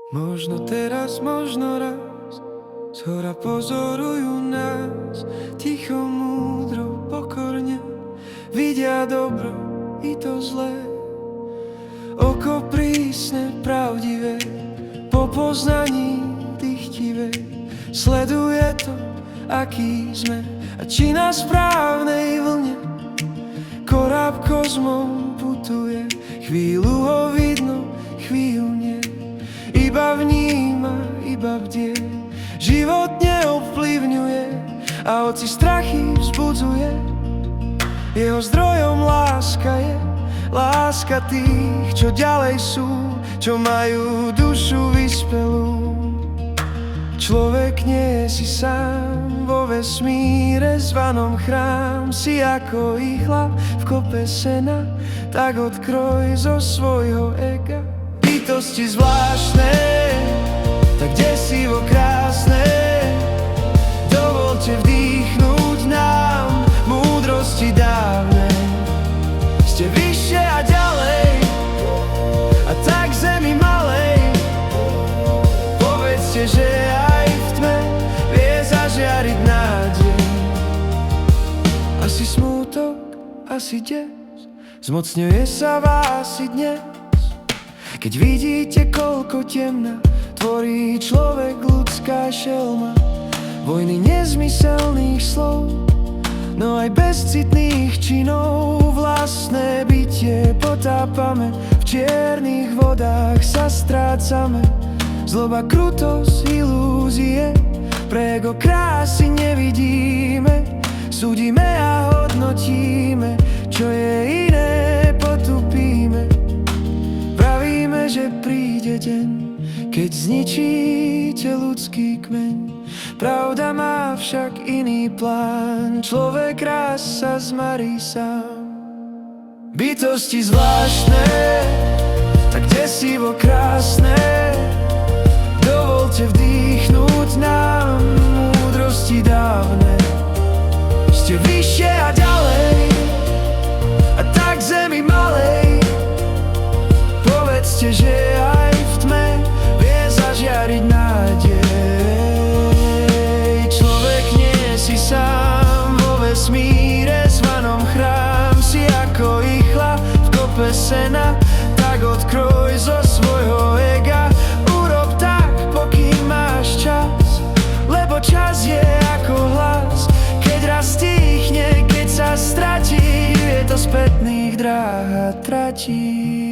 Možno teraz, možno raz zhora pozorujú nás, ticho, múdro, pokorne vidia dobro i to zlé. Oko prísne, pravdivé, po poznaní dychtivé sleduje to, aký sme a či na správnej vlne koráb kozmom putuje. Chvíľu ho vidno, chvíľu nie, iba vníma, iba bdie. Život neovplyvňuje a hoci strachy vzbudzuje, jeho zdrojom láska je. Láska tých, čo ďalej sú, čo majú dušu vyspelú. Človek nie je si sám vo vesmíre zvanom chrám. Si ako ihla v kope sena, tak odkroj zo svojho ega. Bytosti zvláštne, tak desivo krásne, dovolte vdýchnuť nám múdrosti dávnej. Ste vyššie a ďalej, a tak zemi malej. Povedzte, že aj v tme vie zažiariť nádej. Asi smútok, asi des zmocňuje sa vás i dnes, keď vidíte, koľko temna tvorí človek, ľudská šelma. Vojny nezmyselných slov, no aj bezcitných činov. Vlastné bytie potápame, v čiernych vodách sa strácame. Zloba, krutosť, ilúzie, pre ego krásy nevidíme. Súdime a hodnotíme, čo je iné potupíme. Pravíme, že príde deň, keď zničíte ľudský kmeň. Pravda má však iný plán, človek raz sa zmarí sám. Bytosti zvláštne, tak desivo krásne, dovolte vdýchnuť nám múdrosti dávne. Ste vyššie a ďalej, a tak zemi malej. Povedzte, že aj v tme vie zažiariť nádej. Človek nie je si sám vo vesmíre zvanom chrám. Si ako ihla v kope sena, tak odkroj zo svojho ega. Urob tak, pokým máš čas, lebo čas je ako hlas. Keď raz tichne, keď sa stratí, je to spätných dráh a tratí.